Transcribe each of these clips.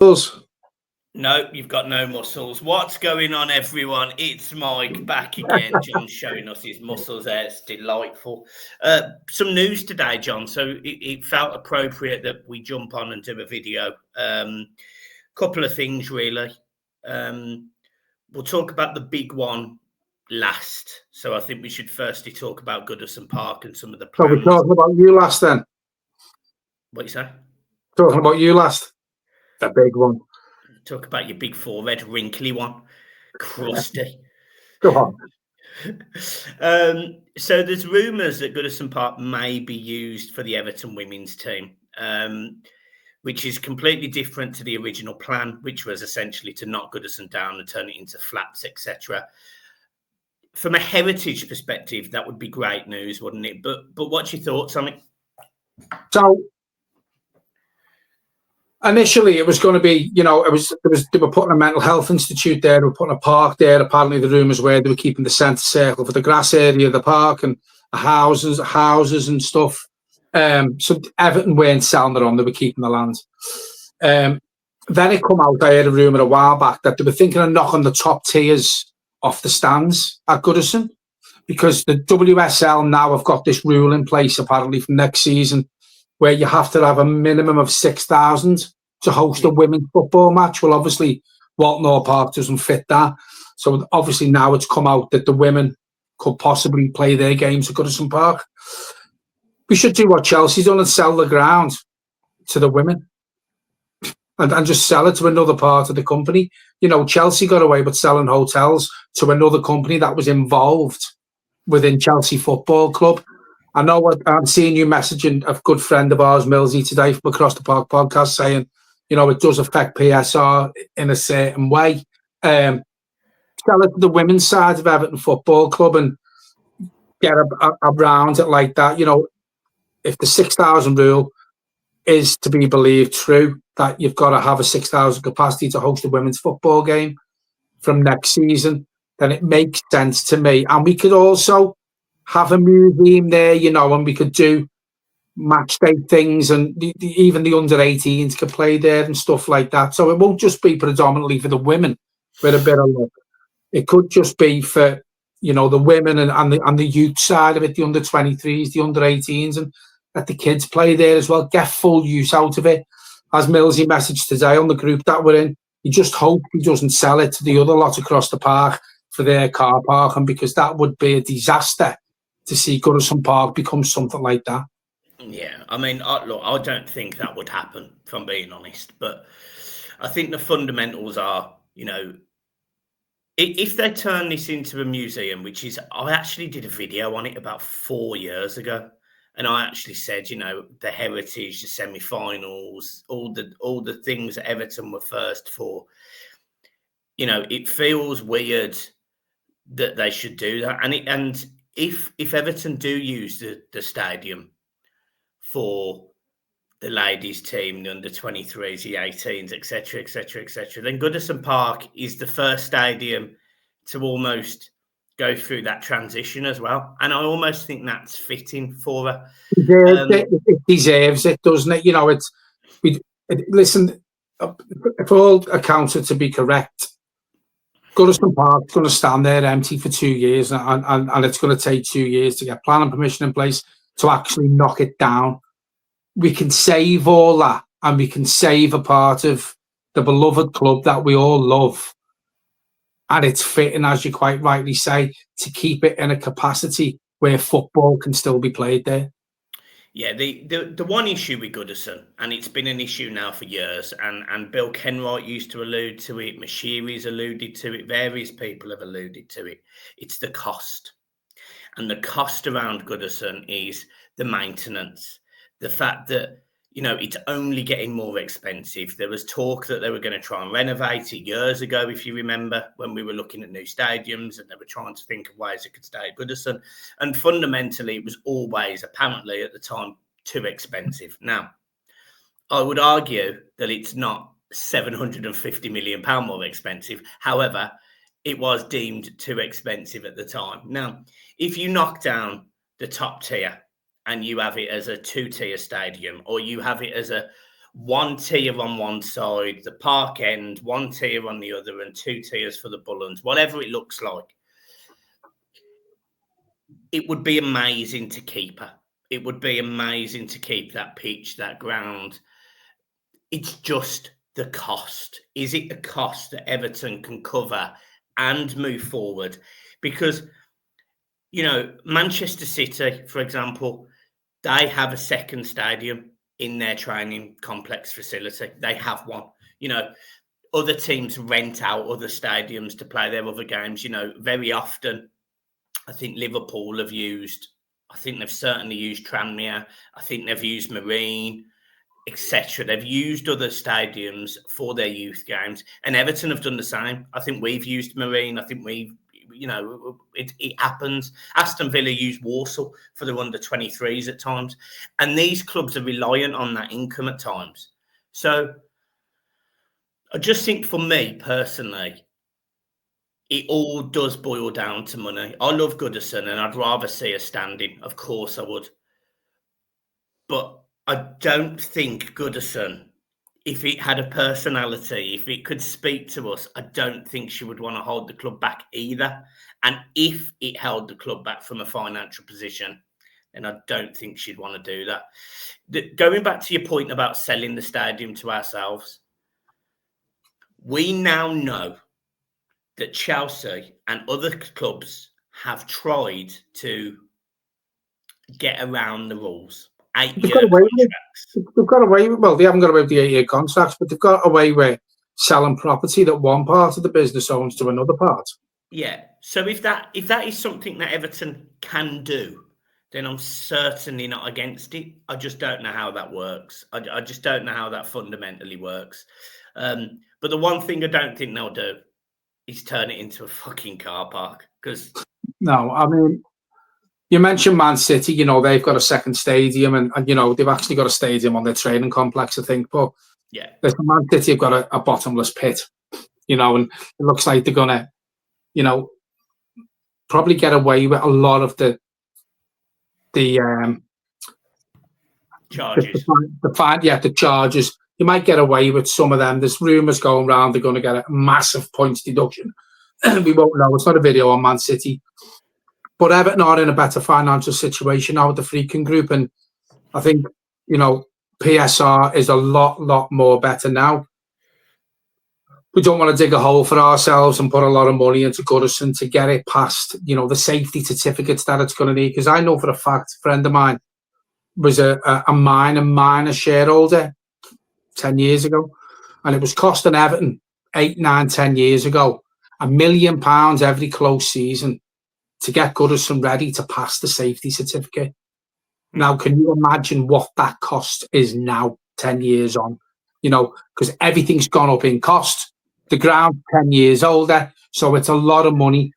muscles. No, you've got no muscles. What's going on, everyone? It's Mike back again. John's showing us his muscles there. It's delightful. Some news today, John. So it felt appropriate that we jump on and do a video. Couple of things, really. We'll talk about the big one last. So I think we should firstly talk about Goodison Park and some of the plans. So we're talking about you last then? What you say? Talking about you last. The big one. Talk about your big forehead, wrinkly one, crusty. Go on. So there's rumours that Goodison Park may be used for the Everton women's team, which is completely different to the original plan, which was essentially to knock Goodison down and turn it into flats, etc. From a heritage perspective, that would be great news, wouldn't it? But what's your thoughts on it? So initially, it was going to be, they were putting a mental health institute there, they were putting a park there. Apparently, the rumours were they were keeping the centre circle for the grass area of the park and the houses and stuff. So Everton weren't selling it on; they were keeping the land. Then it come out. I heard a rumour a while back that they were thinking of knocking the top tiers off the stands at Goodison because the WSL now have got this rule in place apparently from next season, where you have to have a minimum of 6,000 to host a women's football match. Well, obviously, Walton Park doesn't fit that. So obviously now it's come out that the women could possibly play their games at Goodison Park. We should do what Chelsea's done and sell the ground to the women and just sell it to another part of the company. Chelsea got away with selling hotels to another company that was involved within Chelsea Football Club. I know I'm seeing you messaging a good friend of ours, Millsy, today from Across the Park podcast saying, it does affect PSR in a certain way. Sell it to the women's side of Everton Football Club and get around it like that. If the 6,000 rule is to be believed true, that you've got to have a 6,000 capacity to host a women's football game from next season, then it makes sense to me. And we could also have a museum there, and we could do match day things, and even the under-18s could play there and stuff like that. So it won't just be predominantly for the women with a bit of luck. It could just be for, the women and the youth side of it, the under-23s, the under-18s, and let the kids play there as well. Get full use out of it. As Millsy messaged today on the group that we're in, you just hope he doesn't sell it to the other lot across the park for their car parking, because that would be a disaster to see Goodison Park become something like that. Yeah, I mean, look, I don't think that would happen, if I'm being honest. But I think the fundamentals are, if they turn this into a museum, which is, I actually did a video on it about 4 years ago. And I actually said, the heritage, the semi-finals, all the things that Everton were first for. It feels weird that they should do that. And if Everton do use the stadium for the ladies' team, the under-23s, the 18s, etc., etc., etc., then Goodison Park is the first stadium to almost go through that transition as well. And I almost think that's fitting for her. It deserves it, doesn't it? Listen, if all accounts are to be correct, Goodison Park is going to stand there empty for 2 years, and it's going to take 2 years to get planning permission in place to actually knock it down. We can save all that, and we can save a part of the beloved club that we all love. And it's fitting, as you quite rightly say, to keep it in a capacity where football can still be played there. Yeah, the one issue with Goodison, and it's been an issue now for years, and Bill Kenwright used to allude to it, Mashiri's alluded to it, various people have alluded to it. It's the cost. And the cost around Goodison is the maintenance. The fact that, it's only getting more expensive. There was talk that they were going to try and renovate it years ago, if you remember, when we were looking at new stadiums, and they were trying to think of ways it could stay at Goodison. And fundamentally, it was always, apparently, at the time, too expensive. Now, I would argue that it's not £750 million more expensive. However, it was deemed too expensive at the time. Now, if you knock down the top tier and you have it as a 2-tier stadium, or you have it as one tier on one side, the park end, one tier on the other, and 2 tiers for the Bullens, whatever it looks like. It would be amazing to keep her. It would be amazing to keep that pitch, that ground. It's just the cost. Is it a cost that Everton can cover and move forward? Because, you know, Manchester City, for example, they have a second stadium in their training complex facility. They have one. You know, other teams rent out other stadiums to play their other games. You know, very often, I think Liverpool have used, I think they've certainly used Tranmere. I think they've used Marine, etc. They've used other stadiums for their youth games, and Everton have done the same. I think we've used Marine. I think we've, you know, it happens. Aston Villa used Walsall for their under-23s at times, and these clubs are reliant on that income at times. So I just think, for me personally, it all does boil down to money. I love Goodison, and I'd rather see us standing. Of course I would. But I don't think Goodison, if it had a personality, if it could speak to us, I don't think she would want to hold the club back either. And if it held the club back from a financial position, then I don't think she'd want to do that. Going back to your point about selling the stadium to ourselves, we now know that Chelsea and other clubs have tried to get around the rules. 8-year contracts. They've got away with, well, they haven't got away with the 8-year contracts, but they've got away with selling property that one part of the business owns to another part. Yeah. So if that is something that Everton can do, then I'm certainly not against it. I just don't know how that works. I just don't know how that fundamentally works. But the one thing I don't think they'll do is turn it into a fucking car park. Because no, I mean, you mentioned Man City, you know, they've got a second stadium, and you know, they've actually got a stadium on their training complex, I think. But yeah, Man City have got a bottomless pit, you know, and it looks like they're gonna, you know, probably get away with a lot of the charges. The charges. You might get away with some of them. There's rumours going around they're going to get a massive points deduction. We won't know. It's not a video on Man City. But Everton are in a better financial situation now with the Freaking Group. And I think, you know, PSR is a lot more better now. We don't want to dig a hole for ourselves and put a lot of money into Goodison to get it past, you know, the safety certificates that it's going to need. Because I know for a fact, a friend of mine was a minor shareholder 10 years ago. And it was costing Everton 8, 9, 10 years ago £1 million every close season to get Goodison ready to pass the safety certificate. Now, can you imagine what that cost is now, 10 years on? You know, because everything's gone up in cost. The ground's 10 years older, so it's a lot of money.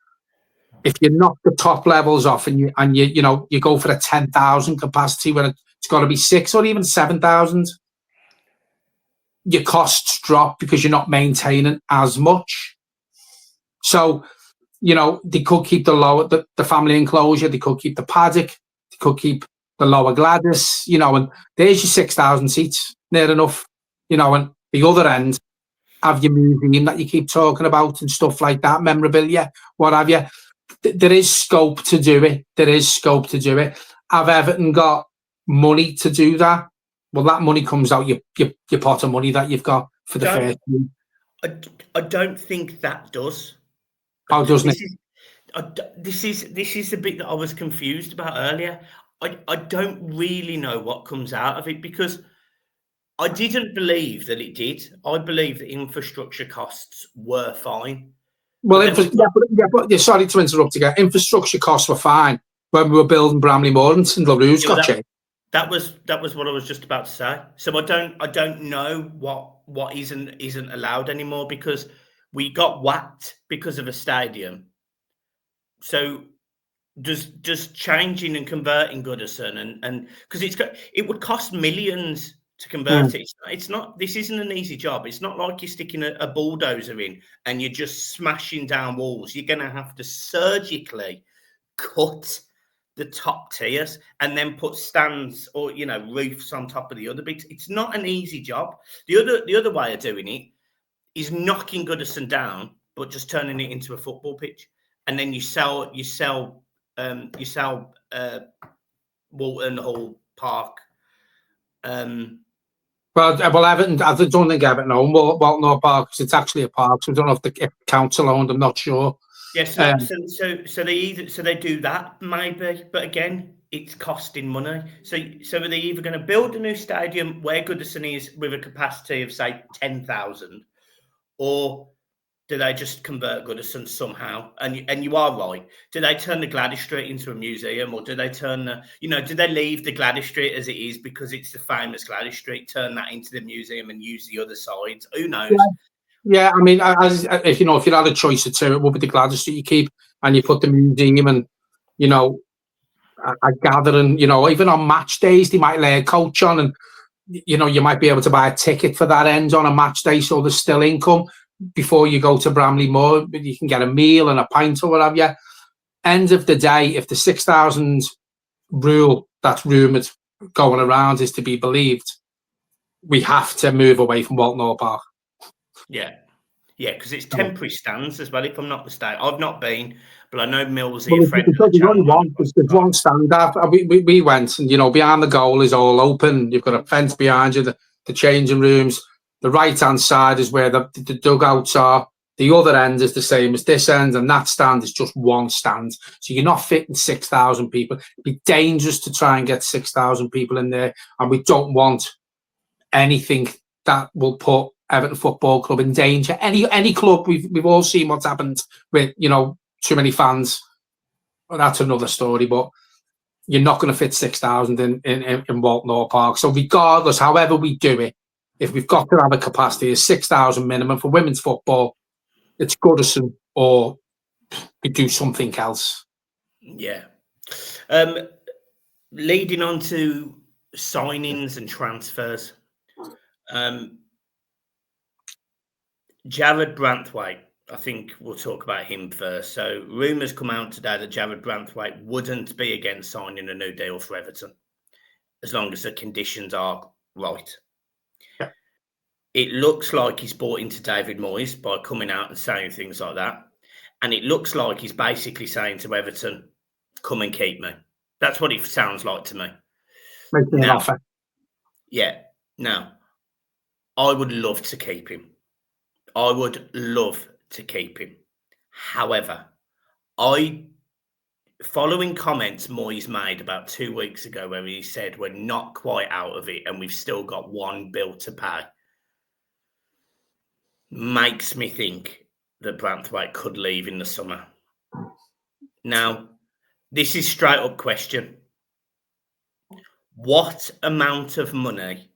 If you knock the top levels off and you go for a 10,000 capacity when it's got to be 6 or even 7,000, your costs drop because you're not maintaining as much. So, you know, they could keep the family enclosure, they could keep the paddock, they could keep the lower Gladys, you know, and there's your 6,000 seats, near enough, you know, and the other end have your museum that you keep talking about and stuff like that, memorabilia, what have you. There is scope to do it. Have Everton got money to do that? Well, that money comes out your pot of money that you've got for the first year. I don't think that does. How doesn't it? This is the bit that I was confused about earlier. I don't really know what comes out of it, because I didn't believe that it did. I believe that infrastructure costs were fine. Well, but sorry to interrupt again. Infrastructure costs were fine when we were building Bramley Moor and St Larouge got changed. That was what I was just about to say. So I don't know what isn't allowed anymore, because we got whacked because of a stadium. So just changing and converting Goodison and because it would cost millions to convert it. It's not. This isn't an easy job. It's not like you're sticking a bulldozer in and you're just smashing down walls. You're going to have to surgically cut the top tiers and then put stands or roofs on top of the other bits. It's not an easy job. The other way of doing it is knocking Goodison down, but just turning it into a football pitch, and then you sell Walton Hall Park. Well, Everton. I don't think Everton own Walton Park because it's actually a park. So I don't know if the council owned. I'm not sure. Yes, so they do that maybe, but again, it's costing money. So are they either going to build a new stadium where Goodison is with a capacity of say 10,000, or do they just convert Goodison somehow? And you are right. Do they turn the Gladys Street into a museum, or do they turn do they leave the Gladys Street as it is because it's the famous Gladys Street, turn that into the museum and use the other sides? Who knows? Yeah, I mean, if you had a choice of two, it would be the Gladys Street you keep, and you put the museum and a gathering. Even on match days, they might lay a coach on, and you might be able to buy a ticket for that end on a match day, so there's still income before you go to Bramley Moor. You can get a meal and a pint or whatever. End of the day, if the 6,000 rule that's rumoured going around is to be believed, we have to move away from Walton Park. Yeah, because it's temporary stands as well, if I'm not mistaken. I've not been, but I know Mill's a friend. There's one stand after we went, and behind the goal is all open. You've got a fence behind you, the changing rooms. The right-hand side is where the dugouts are. The other end is the same as this end, and that stand is just one stand. So you're not fitting 6,000 people. It'd be dangerous to try and get 6,000 people in there, and we don't want anything that will put Everton Football Club in danger. Any club, we've all seen what's happened with too many fans. Well, that's another story, but you're not going to fit 6,000 in Walton Park. So regardless, however we do it, if we've got to have a capacity of 6,000 minimum for women's football, it's Goodison, or we do something else. Yeah. Leading on to signings and transfers. Jarrad Branthwaite, I think we'll talk about him first. So rumours come out today that Jarrad Branthwaite wouldn't be against signing a new deal for Everton, as long as the conditions are right. Yeah. It looks like he's bought into David Moyes by coming out and saying things like that. And it looks like he's basically saying to Everton, come and keep me. That's what it sounds like to me. Make me an offer. Yeah. Now, I would love to keep him. I would love to keep him. However, following comments Moyes made about 2 weeks ago where he said we're not quite out of it and we've still got one bill to pay, makes me think that Branthwaite could leave in the summer. Now, this is straight up question. What amount of money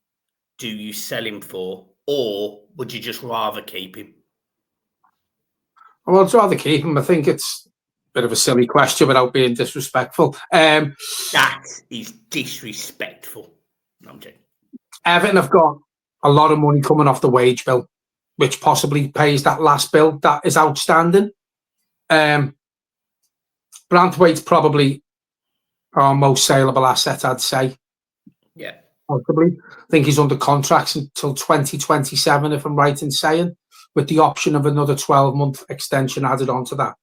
do you sell him for, or would you just rather keep him? Well, I'd rather keep him. I think it's a bit of a silly question without being disrespectful. That is disrespectful. No, I'm joking. Everton have got a lot of money coming off the wage bill, which possibly pays that last bill that is outstanding. Branthwaite's probably our most saleable asset, I'd say. Yeah. Possibly. I think he's under contracts until 2027, if I'm right in saying, with the option of another 12-month extension added onto that.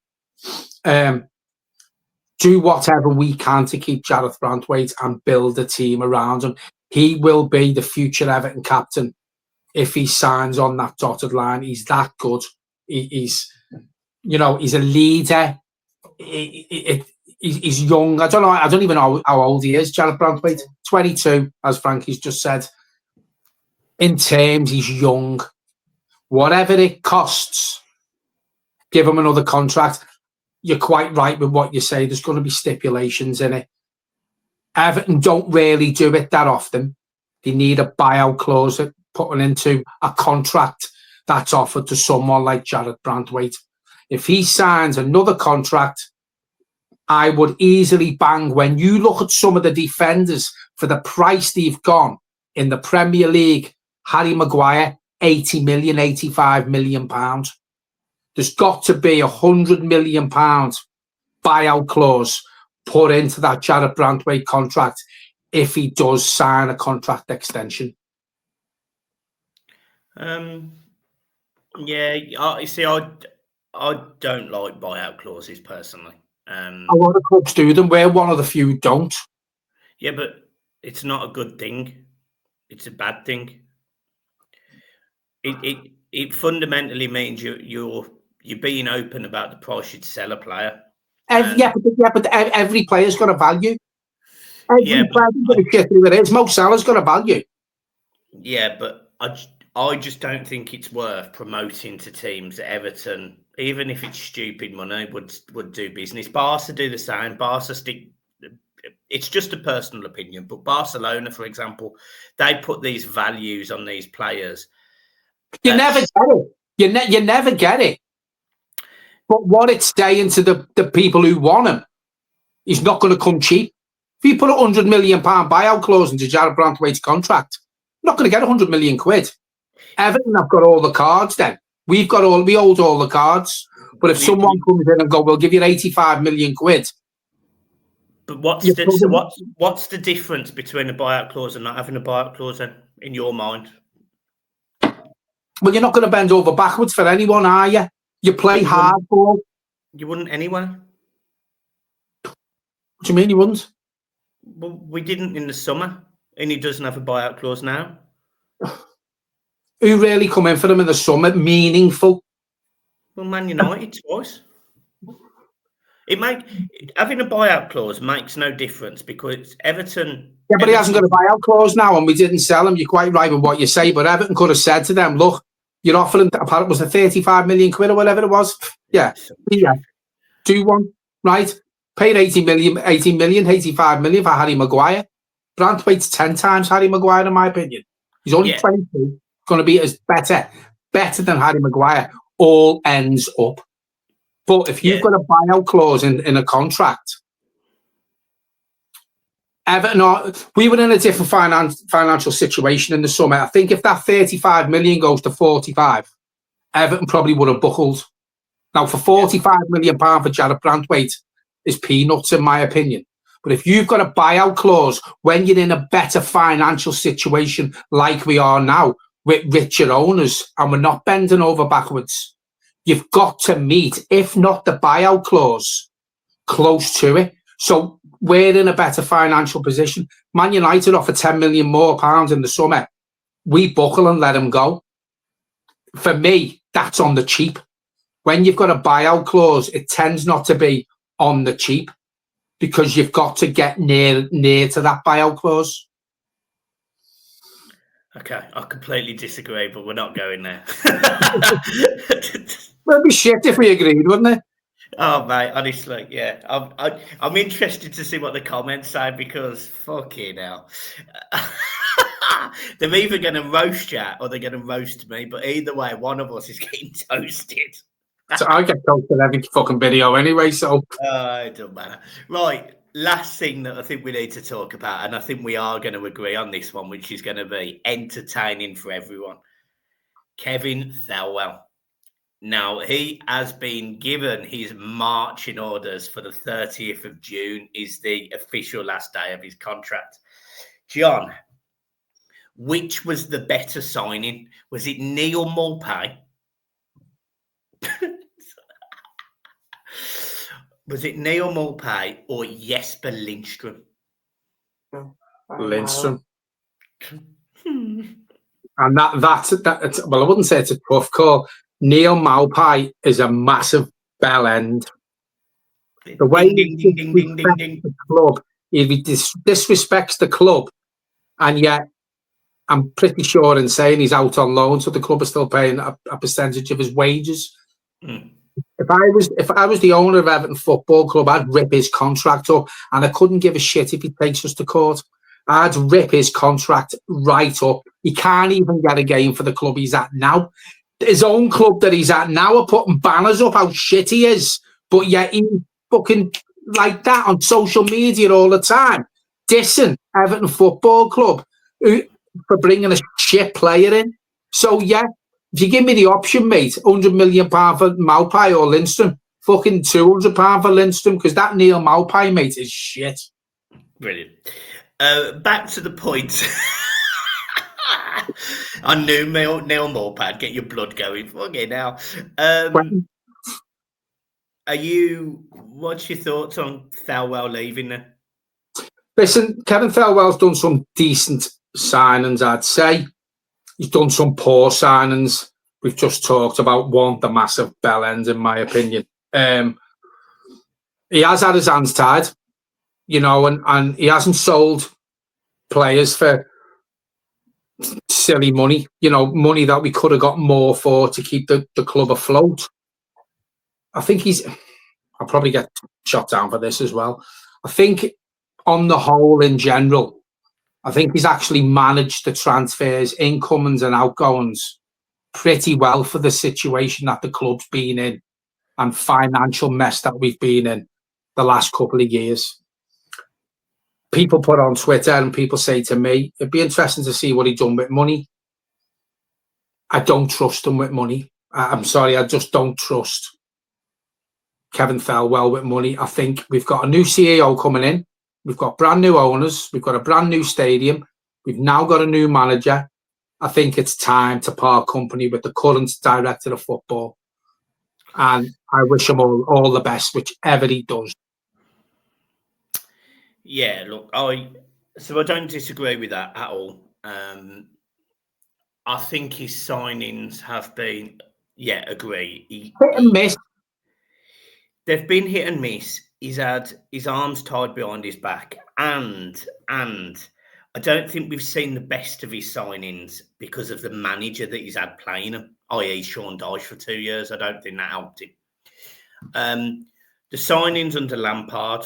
Do whatever we can to keep Jarrad Branthwaite and build a team around him. He will be the future Everton captain if he signs on that dotted line. He's that good. He's a leader. He's young. I don't even know how old he is. Jarrad Branthwaite, 22, as Frankie's just said. In terms, he's young. Whatever it costs, give him another contract. You're quite right with what you say. There's going to be stipulations in it. Everton don't really do it that often. They need a buyout clause putting into a contract that's offered to someone like Jarrad Branthwaite. If he signs another contract, I would easily bang. When you look at some of the defenders for the price they've gone in the Premier League, Harry Maguire, 80 million, 85 million pounds. There's got to be £100 million buyout clause put into that Jarrad Branthwaite contract if he does sign a contract extension? Yeah, you see, I don't like buyout clauses personally. A lot of clubs do them. We're one of the few who don't. Yeah, but it's not a good thing. It's a bad thing. It fundamentally means you're being open about the price you'd sell a player. But every player's got a value. Yeah, Mo Salah's got a value. Yeah, but I just don't think it's worth promoting to teams that Everton, even if it's stupid money, would do business. Barca do the same. Barca stick. It's just a personal opinion, but Barcelona, for example, they put these values on these players. You never get it. You never get it. But what it's saying to the people who want him, he's not going to come cheap. If you put £100 million buyout clause into Jarrad Branthwaite's contract, you're not going to get 100 million quid. Everton have got all the cards then. We hold all the cards. But if someone comes in and go, we'll give you 85 million quid. But what's the difference between a buyout clause and not having a buyout clause then, in your mind? Well, you're not going to bend over backwards for anyone, are you? You play hardball. You wouldn't anyway. What do you mean you wouldn't? Well, we didn't in the summer, and he doesn't have a buyout clause now. Who really come in for him in the summer? Meaningful. Well, Man United twice. Having a buyout clause makes no difference because Everton. Yeah, but he hasn't got a buyout clause now, and we didn't sell him. You're quite right with what you say, but Everton could have said to them, "Look, you're offering. Apparently, was it 35 million quid or whatever it was? Yeah, do one right. Paid 85 million for Harry Maguire. Branthwaite's 10 times Harry Maguire, in my opinion. He's only 22. Going to be better than Harry Maguire. All ends up. But if you've got a buyout clause in a contract, Everton, we were in a different financial situation in the summer. I think if that 35 million goes to 45, Everton probably would have buckled. Now, for 45 million pound for Jarrad Branthwaite is peanuts, in my opinion. But if you've got a buyout clause when you're in a better financial situation like we are now with richer owners and we're not bending over backwards, you've got to meet, if not the buyout clause, close to it. So we're in a better financial position. Man United offer 10 million more pounds in the summer. We buckle and let him go. For me, that's on the cheap. When you've got a buyout clause, it tends not to be on the cheap because you've got to get near to that buyout clause. Okay, I completely disagree, but we're not going there. Well, it'd be shit if we agreed, wouldn't it? Oh, mate, honestly, yeah. I'm interested to see what the comments say because fucking hell. They're either going to roast you or they're going to roast me, but either way, one of us is getting toasted. So I get toasted every fucking video anyway, so. It doesn't matter. Right, last thing that I think we need to talk about, and I think we are going to agree on this one, which is going to be entertaining for everyone. Kevin Thelwell. Now, he has been given his marching orders for the 30th of June is the official last day of his contract. John, which was the better signing? Was it Neil Maupay? Was it Neil Maupay or Jesper Lindström? Lindström. And that's well, I wouldn't say it's a tough call. Neil Maupay is a massive bell end. The way he disrespects the club, if he disrespects the club, and yet I'm pretty sure in saying he's out on loan, so the club is still paying a percentage of his wages. If I was the owner of Everton Football Club, I'd rip his contract up, and I couldn't give a shit if he takes us to court. I'd rip his contract right up. He can't even get a game for the club he's at now. His own club that he's at now are putting banners up how shit he is, but yet he's fucking like that on social media all the time, dissing Everton Football Club for bringing a shit player in. So yeah, if you give me the option, mate, £100 million for Maupay or Lindström, fucking £200 for Lindstrom, because that Neil Maupay, mate, is shit. Brilliant. Back to the point. I knew Neil Maupay, get your blood going. Fucking hell. What's your thoughts on Thelwell leaving then? Listen, Kevin Thelwell's done some decent signings, I'd say. He's done some poor signings. We've just talked about one, the massive bell end, in my opinion. He has had his hands tied, you know, and he hasn't sold players for silly money, you know, money that we could have got more for to keep the club afloat. I think I'll probably get shot down for this as well. I think on the whole, in general, I think he's actually managed the transfers, incomings and outgoings pretty well for the situation that the club's been in and financial mess that we've been in the last couple of years. People put on Twitter and people say to me, it'd be interesting to see what he's done with money. I don't trust him with money. I'm sorry, I just don't trust Kevin Thelwell with money. I think we've got a new CEO coming in. We've got brand new owners. We've got a brand new stadium. We've now got a new manager. I think it's time to part company with the current director of football. And I wish him all the best, whichever he does. Yeah, look, I don't disagree with that at all. I think his signings have been, agree. Hit and miss. They've been hit and miss. He's had his arms tied behind his back, and I don't think we've seen the best of his signings because of the manager that he's had playing him, i.e. Sean Dyche for 2 years. I don't think that helped him. The signings under Lampard,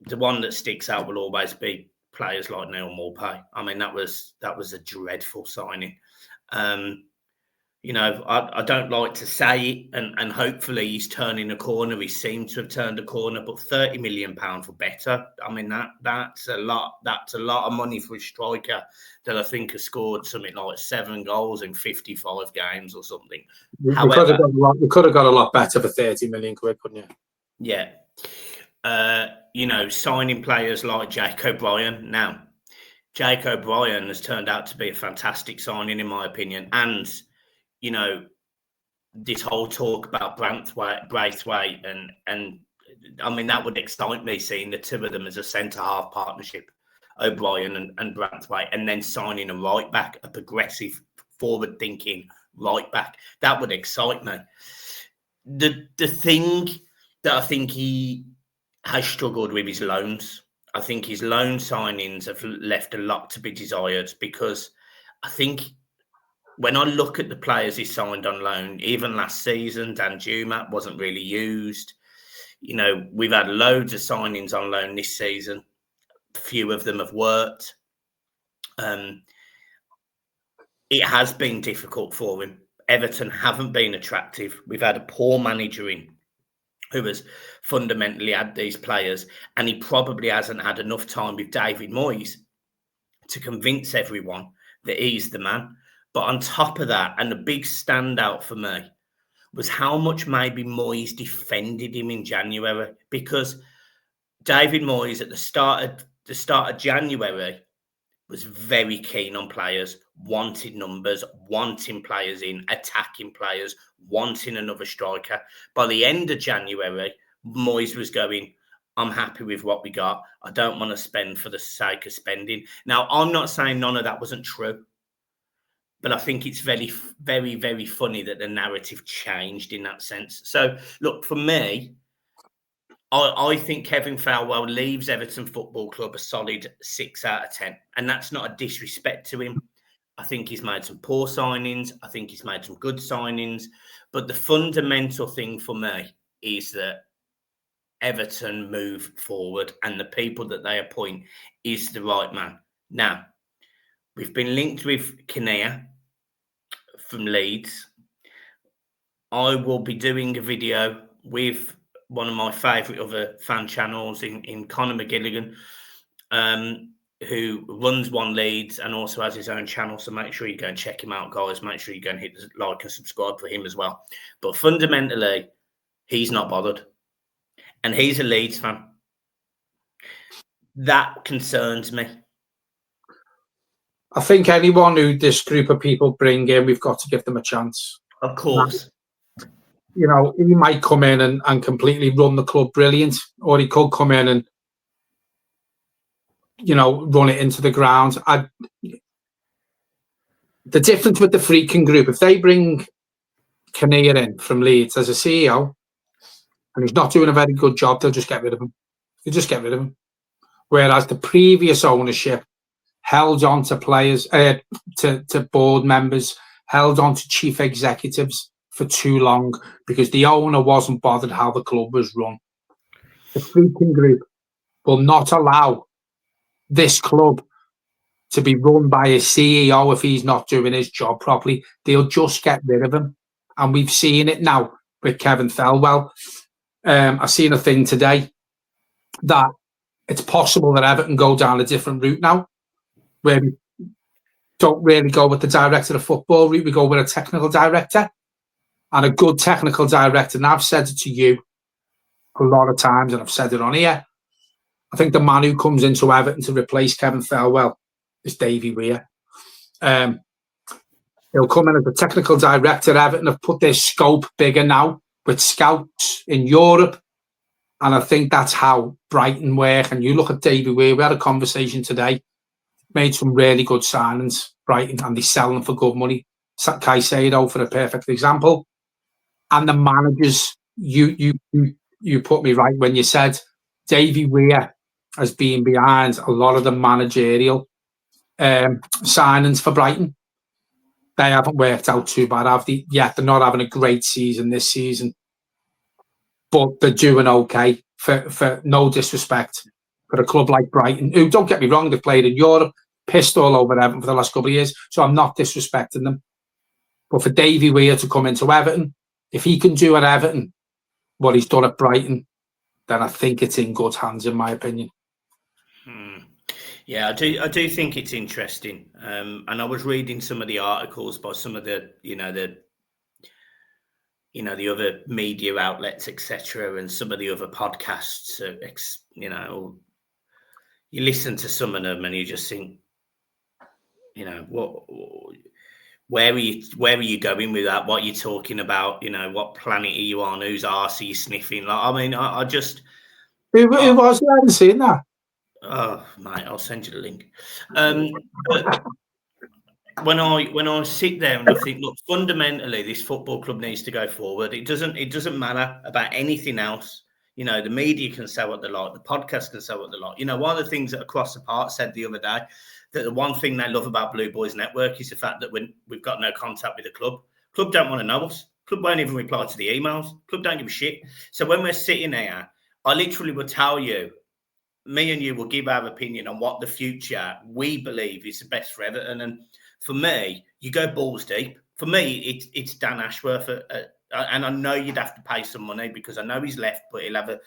the one that sticks out will always be players like Neil Maupay. I mean, that was a dreadful signing. You know, I don't like to say it, and hopefully he's turning a corner. He seems to have turned a corner, but £30 million for better. I mean, that's a lot. That's a lot of money for a striker that I think has scored something like 7 goals in 55 games or something. However, we could have got a lot better for 30 million quid, couldn't you? Yeah. You know, signing players like Jake O'Brien. Now, Jake O'Brien has turned out to be a fantastic signing, in my opinion, and you know, this whole talk about Branthwaite and I mean, that would excite me, seeing the two of them as a centre-half partnership, O'Brien and Branthwaite, and then signing a right-back, a progressive, forward-thinking right-back. That would excite me. The thing that I think he has struggled with his loans. I think his loan signings have left a lot to be desired, because I think when I look at the players he signed on loan, even last season, Dan Juma wasn't really used. You know, we've had loads of signings on loan this season. Few of them have worked. It has been difficult for him. Everton haven't been attractive. We've had a poor manager in who has fundamentally had these players, and he probably hasn't had enough time with David Moyes to convince everyone that he's the man. But on top of that, and the big standout for me, was how much maybe Moyes defended him in January, because David Moyes at the start of January was very keen on players, wanted numbers, wanting players in, attacking players, wanting another striker. By the end of January, Moyes was going, I'm happy with what we got. I don't want to spend for the sake of spending. Now, I'm not saying none of that wasn't true, but I think it's very, very, very funny that the narrative changed in that sense. So, look, for me, I think Kevin Thelwell leaves Everton Football Club a solid 6 out of 10. And that's not a disrespect to him. I think he's made some poor signings. I think he's made some good signings. But the fundamental thing for me is that Everton move forward and the people that they appoint is the right man. Now, we've been linked with Kinnear from Leeds. I will be doing a video with one of my favourite other fan channels in Conor McGilligan, who runs One Leeds and also has his own channel. So make sure you go and check him out, guys. Make sure you go and hit the like and subscribe for him as well. But fundamentally, He's not bothered. And he's a Leeds fan. That concerns me. I think anyone who this group of people bring in, we've got to give them a chance. Of course. You know, he might come in and completely run the club brilliant, or he could come in and, you know, run it into the ground. The difference with the Freaking group, if they bring Kinnear in from Leeds as a CEO and he's not doing a very good job, they'll just get rid of him. They'll just get rid of him. Whereas the previous ownership held on to players, to board members, held on to chief executives for too long because the owner wasn't bothered how the club was run. The Freaking group will not allow this club to be run by a CEO if he's not doing his job properly. They'll just get rid of him. And we've seen it now with Kevin Thelwell. I've seen a thing today that it's possible that Everton go down a different route now, where we don't really go with the director of football route, we go with a technical director. And a good technical director, and I've said it to you a lot of times, and I've said it on here, I think the man who comes into Everton to replace Kevin Thelwell is Davy Weir. He'll come in as a technical director. Everton have put their scope bigger now with scouts in Europe. And I think that's how Brighton work. And you look at Davy Weir, we had a conversation today, made some really good signings, Brighton, and they sell them for good money. Caicedo for a perfect example. And the managers, you put me right when you said Davy Weir has been behind a lot of the managerial signings for Brighton. They haven't worked out too bad, have they? Yeah, they're not having a great season this season, but they're doing okay. For no disrespect, for a club like Brighton, who, don't get me wrong, they've played in Europe, pissed all over Everton for the last couple of years, so I'm not disrespecting them. But for Davy Weir to come into Everton, if he can do at Everton what he's done at Brighton, then I think it's in good hands, in my opinion. Yeah, I do think it's interesting. And I was reading some of the articles by some of the other media outlets, etc., and some of the other podcasts. You listen to some of them and you just think, where are you going with that? What are you talking about? What planet are you on? Whose arse are you sniffing? Like, I mean, I just... Who was it? I haven't seen that. Oh, mate, I'll send you the link. But when I sit there and I think, look, fundamentally, this football club needs to go forward. It doesn't matter about anything else. The media can say what they like. The podcast can say what they like. One of the things that Across the Park said the other day, that the one thing they love about Blue Boys Network is the fact that when we've got no contact with the club don't want to know us. Club won't even reply to the emails. Club don't give a shit. So when we're sitting here, I literally will tell you, me and you will give our opinion on what the future we believe is the best for Everton. And for me, you go balls deep. For me, it's Dan Ashworth, and I know you'd have to pay some money because I know he's left, but he'll have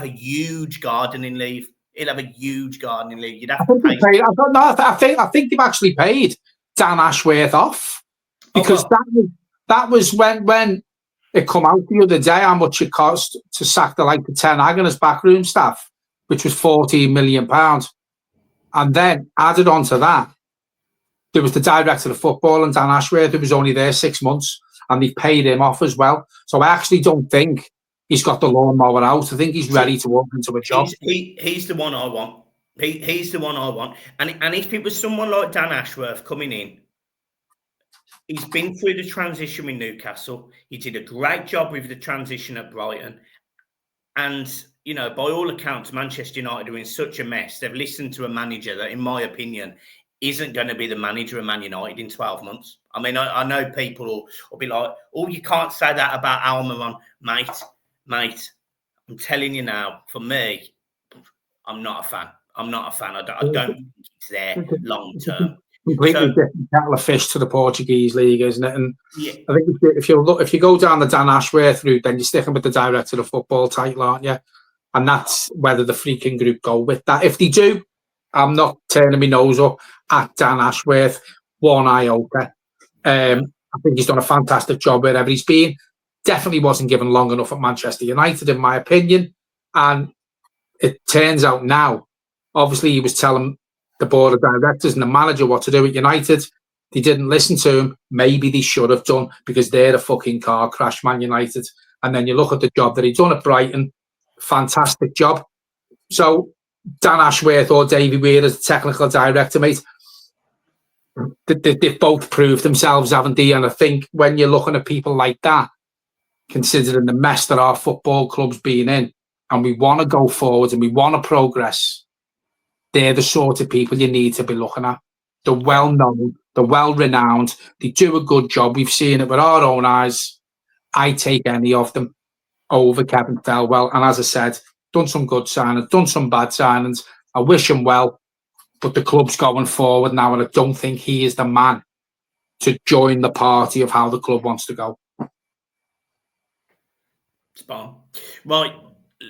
a huge gardening leave. He'll have a huge gardening leave. You'd have to pay. I think they've actually paid Dan Ashworth off because that was when it come out the other day how much it cost to sack the Ten Hag and his backroom staff, which was £14 million. And then added on to that, there was the director of football and Dan Ashworth, who was only there 6 months, and they paid him off as well. So I actually don't think he's got the lawnmower out. I think he's ready to walk into a job. He's the one I want. He's the one I want. And if it was someone like Dan Ashworth coming in, he's been through the transition with Newcastle. He did a great job with the transition at Brighton. And, by all accounts, Manchester United are in such a mess. They've listened to a manager that, in my opinion, isn't going to be the manager of Man United in 12 months. I mean, I know people will be like, oh, you can't say that about Almiron. Mate, I'm telling you now, for me, I'm not a fan. I don't think it's there long term. Completely different kettle of fish to the Portuguese league, isn't it? And yeah. I think if you go down the Dan Ashworth route, then you're sticking with the director of football title, aren't you? And that's whether the Freaking group go with that. If they do, I'm not turning my nose up at Dan Ashworth one iota. I think he's done a fantastic job wherever he's been. definitely wasn't given long enough at Manchester United, in my opinion. And it turns out now, obviously, he was telling the board of directors and the manager what to do at United. They didn't listen to him. Maybe they should have done, because they're a fucking car crash, Man United. And then you look at the job that he'd done at Brighton, fantastic job. So Dan Ashworth or Davy Weir as the technical director, mate, they've both proved themselves, haven't they? And I think when you're looking at people like that, considering the mess that our football club's been in, and we want to go forward and we want to progress, they're the sort of people you need to be looking at. They're well-known, they're well-renowned, they do a good job. We've seen it with our own eyes. I take any of them over Kevin Thelwell. And as I said, done some good signings, done some bad signings. I wish him well, but the club's going forward now, and I don't think he is the man to join the party of how the club wants to go. Spot on. Right,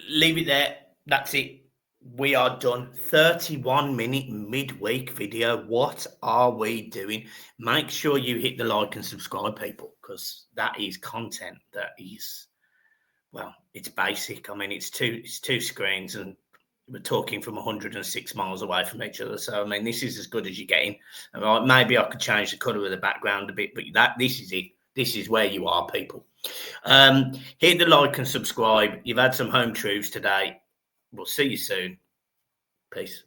leave it there. That's it. We are done. 31-minute midweek video. What are we doing? Make sure you hit the like and subscribe, people, because that is content that is, well, it's basic. I mean, it's two screens, and we're talking from 106 miles away from each other. So, I mean, this is as good as you're getting. Right, maybe I could change the colour of the background a bit, but this is it. This is where you are, people. Hit the like and subscribe. You've had some home truths today. We'll see you soon. Peace.